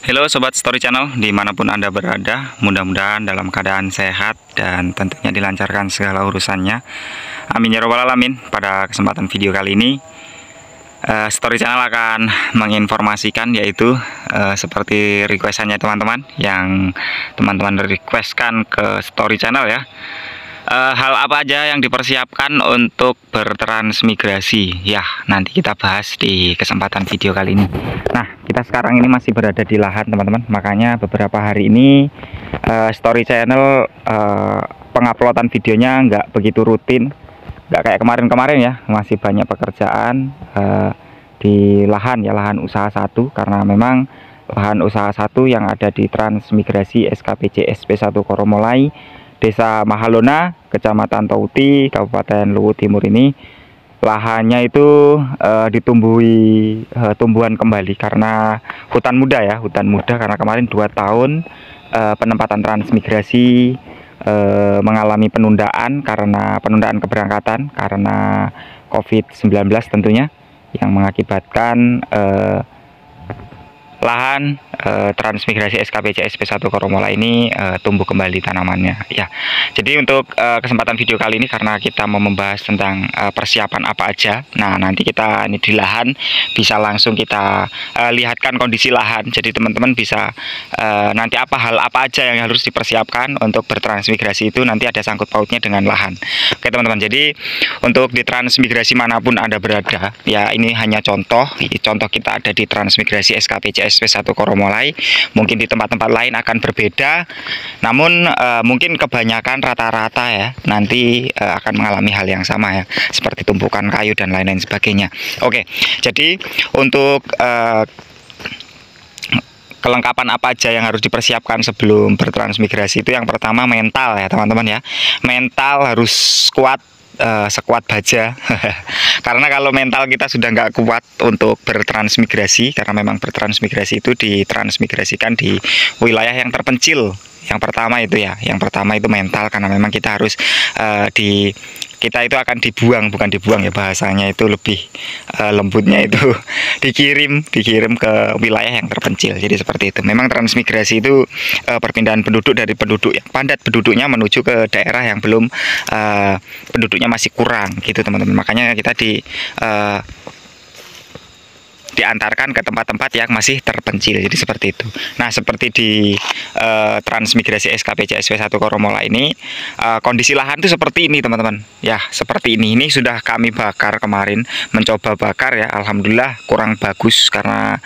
Halo Sobat Story Channel, dimanapun Anda berada, mudah-mudahan dalam keadaan sehat dan tentunya dilancarkan segala urusannya. Amin ya robbal alamin. Pada kesempatan video kali ini, Story Channel akan menginformasikan, yaitu seperti requestannya teman-teman, yang teman-teman requestkan ke Story Channel ya. Hal apa aja yang dipersiapkan untuk bertransmigrasi ya, nanti kita bahas di kesempatan video kali ini. Nah, kita sekarang ini masih berada di lahan teman-teman, makanya beberapa hari ini Story Channel penguploadan videonya nggak begitu rutin, nggak kayak kemarin-kemarin ya. Masih banyak pekerjaan di lahan ya, lahan usaha 1, karena memang lahan usaha 1 yang ada di Transmigrasi SKPJ SP1 Koromolai, Desa Mahalona, Kecamatan Touti, Kabupaten Luwu Timur ini, lahannya itu ditumbuhi tumbuhan kembali karena hutan muda ya, hutan muda, karena kemarin 2 tahun penempatan transmigrasi mengalami penundaan karena penundaan keberangkatan karena COVID-19 tentunya, yang mengakibatkan lahan Transmigrasi SKPJ SP1 Koromolai ini tumbuh kembali tanamannya ya. Jadi untuk kesempatan video kali ini, karena kita mau membahas tentang persiapan apa aja. Nah, nanti kita ini di lahan bisa langsung kita lihatkan kondisi lahan. Jadi teman-teman bisa nanti hal apa aja yang harus dipersiapkan untuk bertransmigrasi, itu nanti ada sangkut pautnya dengan lahan. Oke teman-teman, jadi untuk di transmigrasi manapun Anda berada ya, ini hanya contoh kita ada di Transmigrasi SKPJ SP1 Koromolai. Mungkin di tempat-tempat lain akan berbeda, namun mungkin kebanyakan rata-rata ya nanti akan mengalami hal yang sama ya, seperti tumpukan kayu dan lain-lain sebagainya. Oke, jadi untuk kelengkapan apa aja yang harus dipersiapkan sebelum bertransmigrasi, itu yang pertama mental ya teman-teman ya. Mental harus kuat, sekuat baja. Karena kalau mental kita sudah nggak kuat untuk bertransmigrasi, karena memang bertransmigrasi itu ditransmigrasikan di wilayah yang terpencil. Yang pertama itu ya, yang pertama itu mental, karena memang kita harus kita itu akan dibuang, bukan dibuang ya bahasanya, itu lebih lembutnya itu dikirim ke wilayah yang terpencil. Jadi seperti itu. Memang transmigrasi itu perpindahan penduduk dari penduduk yang padat penduduknya menuju ke daerah yang belum penduduknya masih kurang gitu teman-teman. Makanya kita diantarkan ke tempat-tempat yang masih terpencil. Jadi seperti itu. Nah, seperti di Transmigrasi SKPJ SP1 Koromolai ini, kondisi lahan itu seperti ini teman-teman ya, seperti ini. Ini sudah kami bakar kemarin, mencoba bakar ya, alhamdulillah kurang bagus karena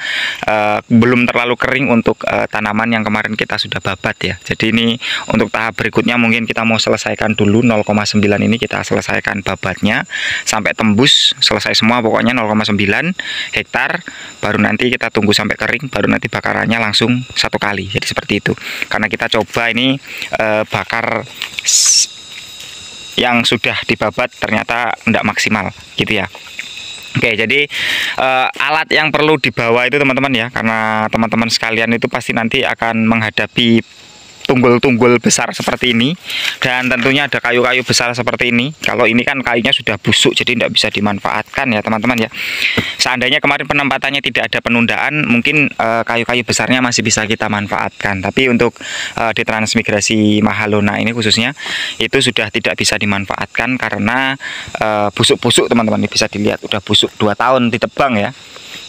belum terlalu kering untuk tanaman yang kemarin kita sudah babat ya. Jadi ini untuk tahap berikutnya mungkin kita mau selesaikan dulu 0,9 ini, kita selesaikan babatnya sampai tembus, selesai semua pokoknya 0,9 hektar, baru nanti kita tunggu sampai kering, baru nanti bakarannya langsung 1 kali. Jadi seperti itu, karena kita coba ini bakar yang sudah dibabat ternyata tidak maksimal gitu ya. Oke, jadi alat yang perlu dibawa itu teman-teman ya, karena teman-teman sekalian itu pasti nanti akan menghadapi tunggul-tunggul besar seperti ini, dan tentunya ada kayu-kayu besar seperti ini. Kalau ini kan kayunya sudah busuk, jadi tidak bisa dimanfaatkan ya teman-teman ya. Seandainya kemarin penempatannya tidak ada penundaan, mungkin kayu-kayu besarnya masih bisa kita manfaatkan. Tapi untuk di Transmigrasi Mahalona ini khususnya, itu sudah tidak bisa dimanfaatkan karena busuk-busuk teman-teman. Ini bisa dilihat udah busuk, 2 tahun ditebang ya.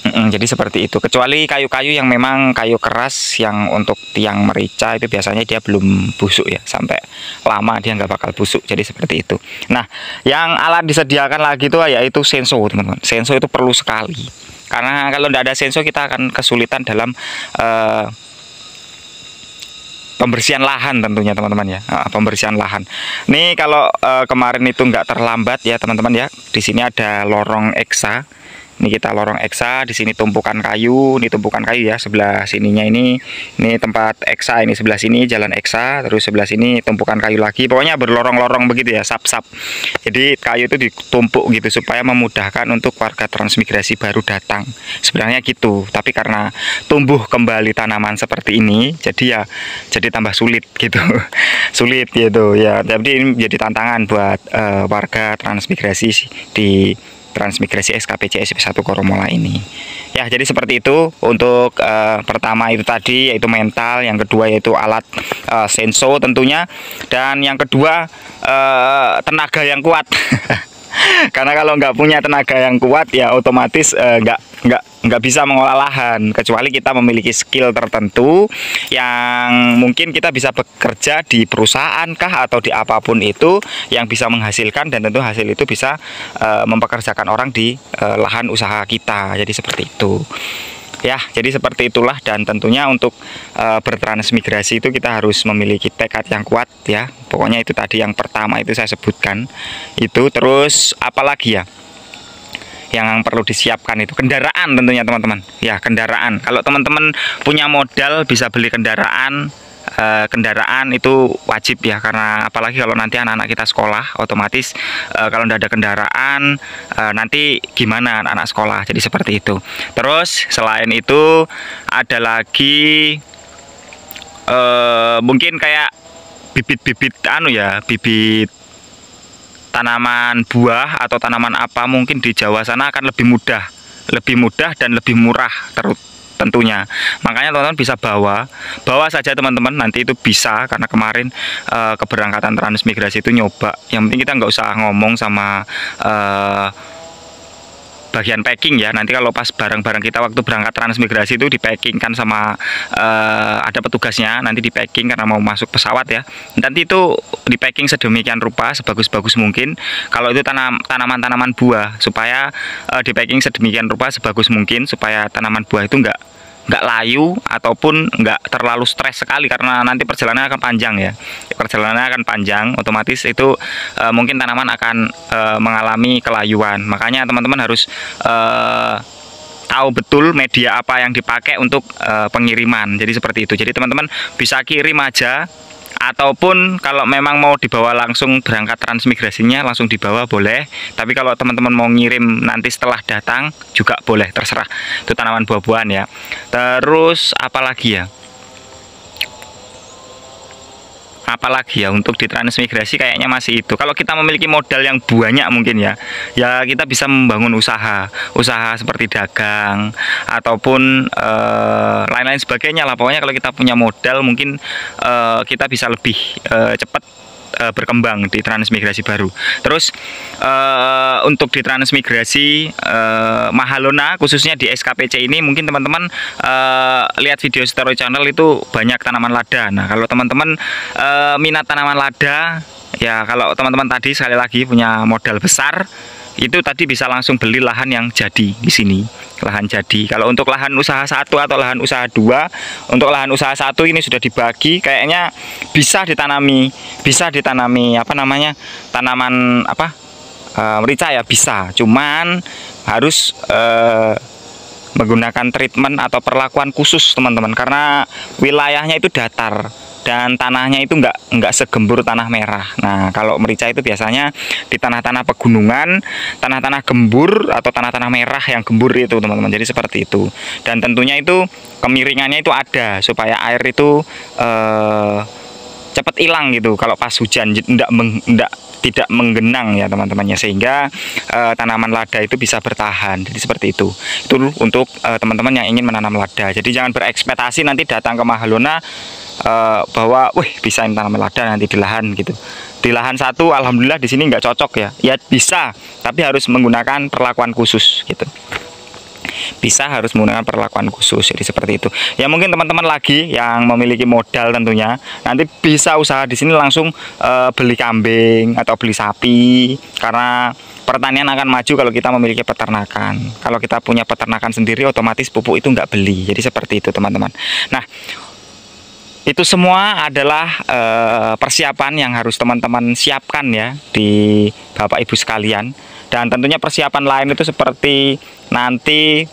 Jadi seperti itu. Kecuali kayu-kayu yang memang kayu keras, yang untuk tiang merica itu biasanya dia belum busuk ya, sampai lama dia nggak bakal busuk. Jadi seperti itu. Nah, yang alat disediakan lagi itu yaitu senso teman-teman. Senso itu perlu sekali, karena kalau tidak ada senso kita akan kesulitan dalam pembersihan lahan tentunya teman-teman ya. Pembersihan lahan. Nih kalau kemarin itu nggak terlambat ya teman-teman ya. Di sini ada lorong eksa. Ini kita lorong eksa, di sini tumpukan kayu, ini tumpukan kayu ya, sebelah sininya ini tempat eksa, ini sebelah sini jalan eksa, terus sebelah sini tumpukan kayu lagi, pokoknya berlorong-lorong begitu ya, sap-sap. Jadi kayu itu ditumpuk gitu supaya memudahkan untuk warga transmigrasi baru datang. Sebenarnya gitu, tapi karena tumbuh kembali tanaman seperti ini, jadi tambah sulit gitu. Sulit gitu ya. Jadi ini menjadi tantangan buat warga transmigrasi di transmigrasi SKPC SP1 Koromola ini. Ya, jadi seperti itu untuk pertama itu tadi yaitu mental, yang kedua yaitu alat senso tentunya, dan yang kedua tenaga yang kuat. Karena kalau nggak punya tenaga yang kuat ya otomatis nggak bisa mengolah lahan, kecuali kita memiliki skill tertentu yang mungkin kita bisa bekerja di perusahaan kah atau di apapun itu yang bisa menghasilkan, dan tentu hasil itu bisa mempekerjakan orang di lahan usaha kita. Jadi seperti itu. Ya, jadi seperti itulah, dan tentunya untuk bertransmigrasi itu kita harus memiliki tekad yang kuat ya. Pokoknya itu tadi yang pertama itu saya sebutkan. Itu terus apalagi ya? Yang perlu disiapkan itu kendaraan tentunya teman-teman. Ya, kendaraan. Kalau teman-teman punya modal bisa beli kendaraan. Kendaraan itu wajib ya, karena apalagi kalau nanti anak-anak kita sekolah, otomatis kalau tidak ada kendaraan nanti gimana anak-anak sekolah. Jadi seperti itu. Terus selain itu ada lagi mungkin kayak bibit-bibit bibit tanaman buah atau tanaman apa mungkin di Jawa sana akan lebih mudah dan lebih murah tentunya. Makanya teman-teman bisa bawa saja teman-teman, nanti itu bisa, karena kemarin keberangkatan transmigrasi itu nyoba. Yang penting kita nggak usah ngomong sama bagian packing ya. Nanti kalau pas barang-barang kita waktu berangkat transmigrasi itu di packing kan sama ada petugasnya, nanti di packing karena mau masuk pesawat ya. Nanti itu di packing sedemikian rupa, sebagus-bagus mungkin. Kalau itu tanaman-tanaman buah, supaya di packing sedemikian rupa sebagus mungkin supaya tanaman buah itu nggak layu ataupun nggak terlalu stres sekali, karena nanti perjalanannya akan panjang ya. Perjalanannya akan panjang, otomatis itu mungkin tanaman akan mengalami kelayuan. Makanya teman-teman harus tahu betul media apa yang dipakai untuk pengiriman. Jadi seperti itu. Jadi teman-teman bisa kirim aja, ataupun kalau memang mau dibawa langsung berangkat transmigrasinya langsung dibawa boleh. Tapi kalau teman-teman mau ngirim nanti setelah datang juga boleh, terserah. Itu tanaman buah-buahan ya. Terus apalagi ya untuk ditransmigrasi kayaknya masih itu. Kalau kita memiliki modal yang banyak mungkin ya kita bisa membangun usaha seperti dagang ataupun lain-lain sebagainya lah. Pokoknya kalau kita punya modal mungkin kita bisa lebih cepat berkembang di transmigrasi baru. Terus untuk di transmigrasi Mahalona khususnya di SKPC ini, mungkin teman-teman lihat video Story Channel itu banyak tanaman lada. Nah, kalau teman-teman minat tanaman lada ya, kalau teman-teman tadi sekali lagi punya modal besar, itu tadi bisa langsung beli lahan yang jadi di sini, lahan jadi. Kalau untuk lahan usaha 1 atau lahan usaha 2, untuk lahan usaha 1 ini sudah dibagi, kayaknya bisa ditanami tanaman merica ya, bisa. Cuman harus menggunakan treatment atau perlakuan khusus teman-teman, karena wilayahnya itu datar dan tanahnya itu nggak segembur tanah merah. Nah, kalau merica itu biasanya di tanah-tanah pegunungan, tanah-tanah gembur atau tanah-tanah merah yang gembur itu teman-teman. Jadi seperti itu. Dan tentunya itu kemiringannya itu ada supaya air itu cepat hilang gitu kalau pas hujan, tidak menggenang ya teman-temannya, sehingga tanaman lada itu bisa bertahan. Jadi seperti itu. Itu untuk teman-teman yang ingin menanam lada. Jadi jangan berekspektasi nanti datang ke Mahalona bahwa bisa tanaman lada nanti di lahan gitu. Di lahan 1 alhamdulillah di sini nggak cocok ya bisa, tapi harus menggunakan perlakuan khusus gitu. Bisa harus menggunakan perlakuan khusus. Jadi seperti itu. Ya mungkin teman-teman lagi yang memiliki modal tentunya nanti bisa usaha di sini langsung beli kambing atau beli sapi, karena pertanian akan maju kalau kita memiliki peternakan. Kalau kita punya peternakan sendiri otomatis pupuk itu nggak beli. Jadi seperti itu teman-teman. Nah, itu semua adalah persiapan yang harus teman-teman siapkan ya di Bapak Ibu sekalian. Dan tentunya persiapan lain itu seperti nanti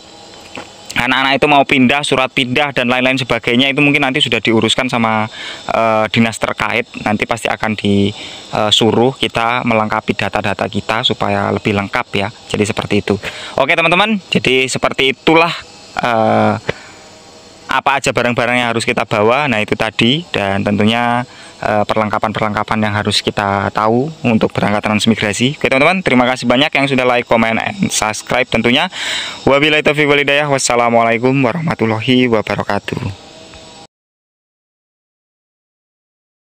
anak-anak itu mau pindah, surat pindah dan lain-lain sebagainya, itu mungkin nanti sudah diuruskan sama dinas terkait. Nanti pasti akan disuruh kita melengkapi data-data kita supaya lebih lengkap ya. Jadi seperti itu. Oke teman-teman, jadi seperti itulah apa aja barang-barang yang harus kita bawa. Nah itu tadi, dan tentunya perlengkapan-perlengkapan yang harus kita tahu untuk berangkat transmigrasi. Oke teman-teman, terima kasih banyak yang sudah like, comment, and subscribe tentunya. Wabillahi taufiq wal hidayah. Wassalamualaikum warahmatullahi wabarakatuh.